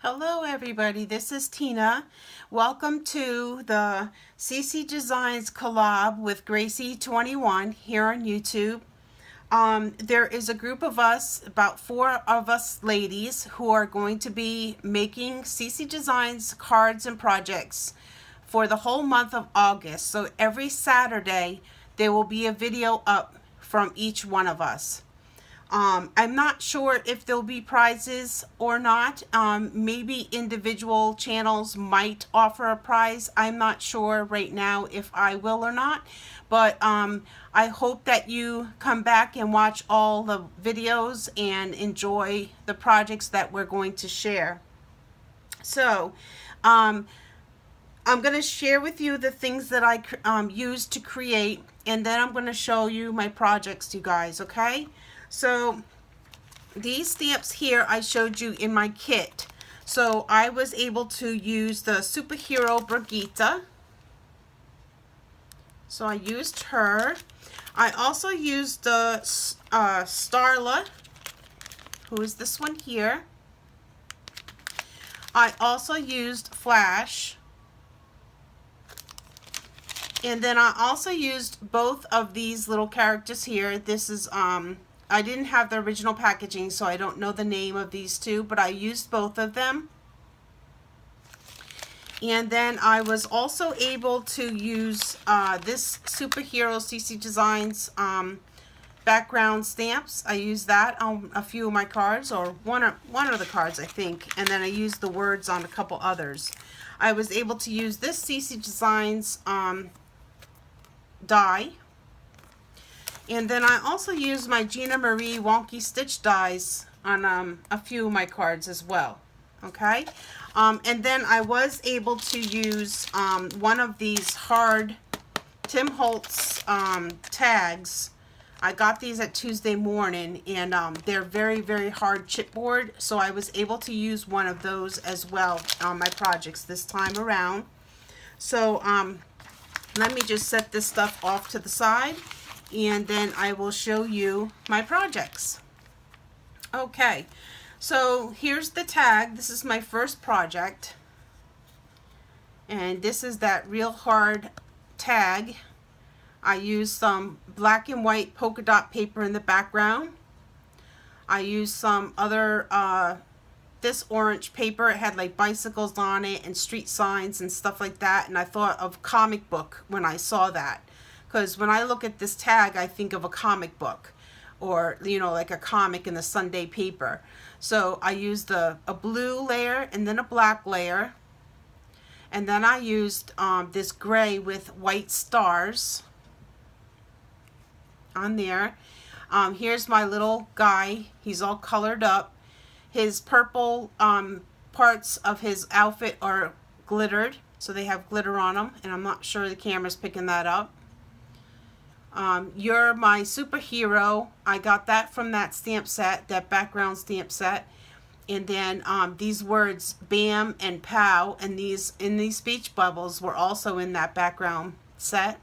Hello everybody, this is Tina. Welcome to the CC Designs collab with Gracie21 here on YouTube. There is a group of us, about 4 of us ladies, who are going to be making CC Designs cards and projects for the whole month of August. So every Saturday there will be a video up from each one of us. I'm not sure if there'll be prizes or not. Maybe individual channels might offer a prize. I'm not sure right now if I will or not. But I hope that you come back and watch all the videos and enjoy the projects that we're going to share. So I'm going to share with you the things that I use to create, and then I'm going to show you my projects, you guys, okay? So these stamps here I showed you in my kit. So I was able to use the Superhero Brigitte. So I used her. I also used the Starla, who is this one here. I also used Flash. And then I also used both of these little characters here. This is I didn't have the original packaging, so I don't know the name of these two, but I used both of them. And then I was also able to use this Superhero CC Designs background stamps. I used that on a few of my cards, or one of the cards, I think. And then I used the words on a couple others. I was able to use this CC Designs die. And then I also used my Gina Marie Wonky Stitch dies on a few of my cards as well. Okay, and then I was able to use one of these hard Tim Holtz tags. I got these at Tuesday morning, and they're very, very hard chipboard, so I was able to use one of those as well on my projects this time around. So let me just set this stuff off to the side, and then I will show you my projects. Okay, so here's the tag. This is my first project, and this is that real hard tag. I used some black and white polka dot paper in the background. I used some other this orange paper. It had like bicycles on it and street signs and stuff like that, and I thought of comic book when I saw that. Because when I look at this tag, I think of a comic book, or, you know, like a comic in the Sunday paper. So I used a blue layer and then a black layer. And then I used this gray with white stars on there. Here's my little guy. He's all colored up. His purple parts of his outfit are glittered. So they have glitter on them. And I'm not sure the camera's picking that up. You're My Superhero. I got that from that stamp set, that background stamp set. And then these words BAM and POW, and these speech bubbles were also in that background set.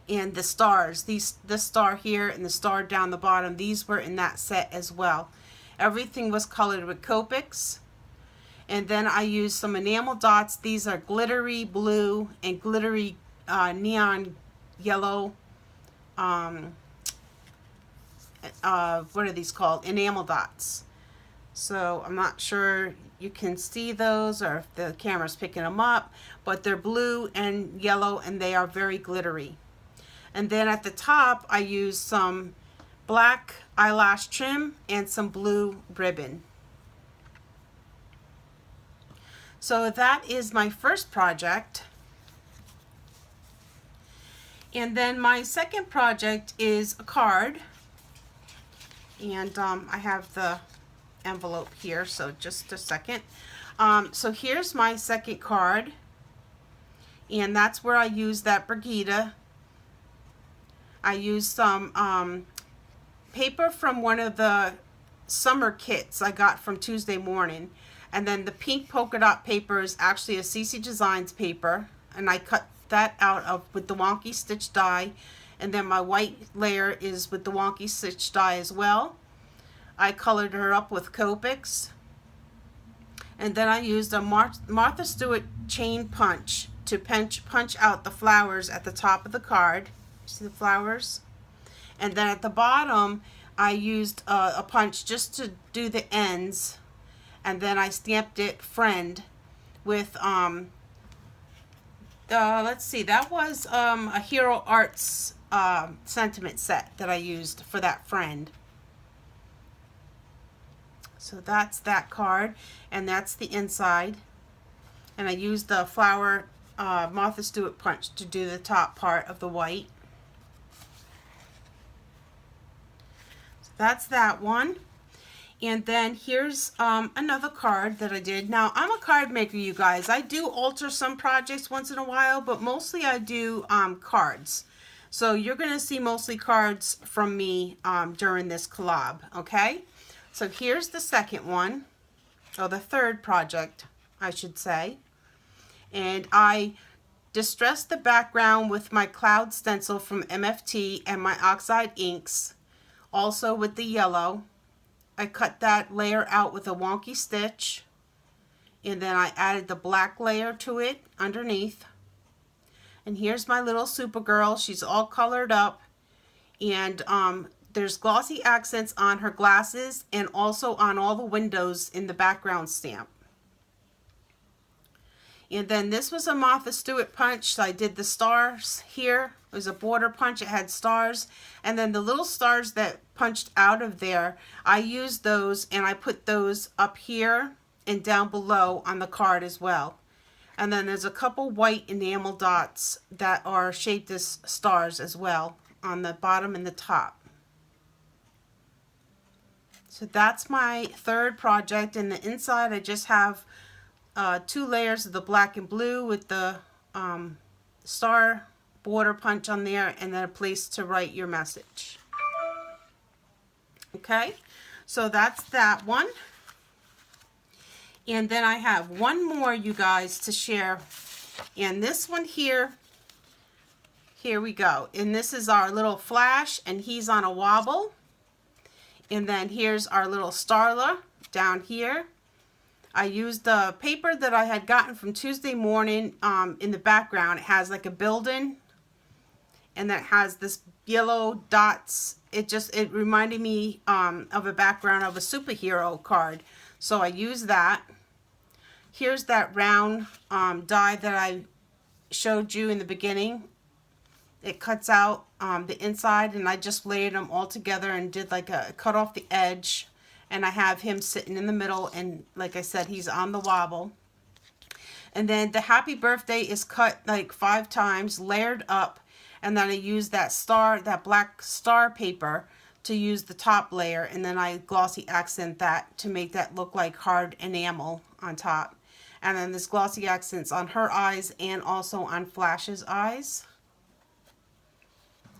And the stars, this star here and the star down the bottom, these were in that set as well. Everything was colored with Copics. And then I used some enamel dots. These are glittery blue and glittery neon yellow. What are these called? Enamel dots. So I'm not sure you can see those or if the camera's picking them up, but they're blue and yellow, and they are very glittery. And then at the top I used some black eyelash trim and some blue ribbon. So that is my first project. And then my second project is a card, and I have the envelope here, so just a second. So here's my second card, and that's where I used that Brigitte. I used some paper from one of the summer kits I got from Tuesday morning, and then the pink polka dot paper is actually a CC Designs paper, and I cut that out of with the Wonky Stitch die, and then my white layer is with the Wonky Stitch die as well. I colored her up with Copics, And then I used a Martha Stewart chain punch to punch out the flowers at the top of the card. See the flowers? And then at the bottom, I used a punch just to do the ends. And then I stamped it friend with, let's see, that was a Hero Arts sentiment set that I used for that friend. So that's that card, and that's the inside. And I used the flower Martha Stewart punch to do the top part of the white. So that's that one. And then here's another card that I did. Now, I'm a card maker, you guys. I do alter some projects once in a while, but mostly I do cards. So you're going to see mostly cards from me during this collab, okay? So here's the second one, or the third project, I should say. And I distressed the background with my cloud stencil from MFT and my oxide inks, also with the yellow. I cut that layer out with a wonky stitch, and then I added the black layer to it underneath. And here's my little Supergirl. She's all colored up, and there's glossy accents on her glasses and also on all the windows in the background stamp. And then this was a Martha Stewart punch, so I did the stars here. It was a border punch, it had stars. And then the little stars that punched out of there, I used those and I put those up here and down below on the card as well. And then there's a couple white enamel dots that are shaped as stars as well on the bottom and the top. So that's my third project. And the inside I just have 2 layers of the black and blue with the star border punch on there, and then a place to write your message. Okay, so that's that one. And then I have one more, you guys, to share. And this one here we go. And this is our little Flash, and he's on a wobble. And then here's our little Starla down here. I used the paper that I had gotten from Tuesday morning in the background. It has like a building, and that has this yellow dots. It reminded me of a background of a superhero card. So I used that. Here's that round die that I showed you in the beginning. It cuts out the inside, and I just layered them all together and did like a cut off the edge. And I have him sitting in the middle, and like I said, he's on the wobble. And then the happy birthday is cut like 5 times, layered up, and then I use that black star paper to use the top layer, and then I glossy accent that to make that look like hard enamel on top. And then there's glossy accents on her eyes and also on Flash's eyes.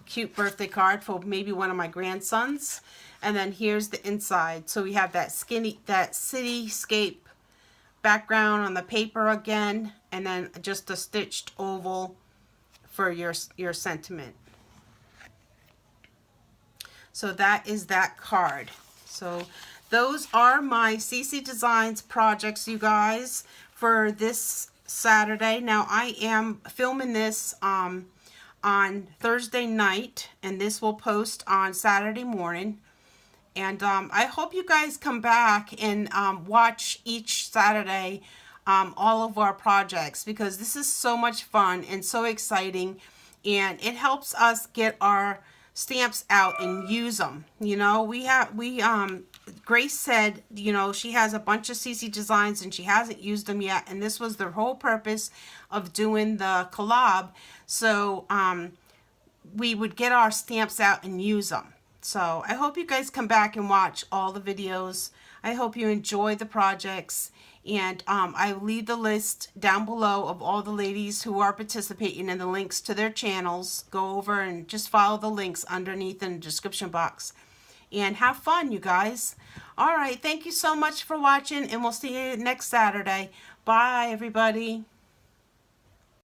Cute birthday card for maybe one of my grandsons. And then here's the inside. So we have that cityscape background on the paper again, and then just a stitched oval for your sentiment. So that is that card. So those are my CC Designs projects, you guys, for this Saturday. Now I am filming this on Thursday night, and this will post on Saturday morning. And I hope you guys come back and watch each Saturday all of our projects, because this is so much fun and so exciting, and it helps us get our stamps out and use them. You know, Grace said, you know, she has a bunch of CC Designs and she hasn't used them yet, and this was the whole purpose of doing the collab, so we would get our stamps out and use them. So I hope you guys come back and watch all the videos. I hope you enjoy the projects, and I will leave the list down below of all the ladies who are participating and the links to their channels. Go over and just follow the links underneath in the description box, and have fun, you guys. All right, thank you so much for watching, and we'll see you next Saturday. Bye, everybody.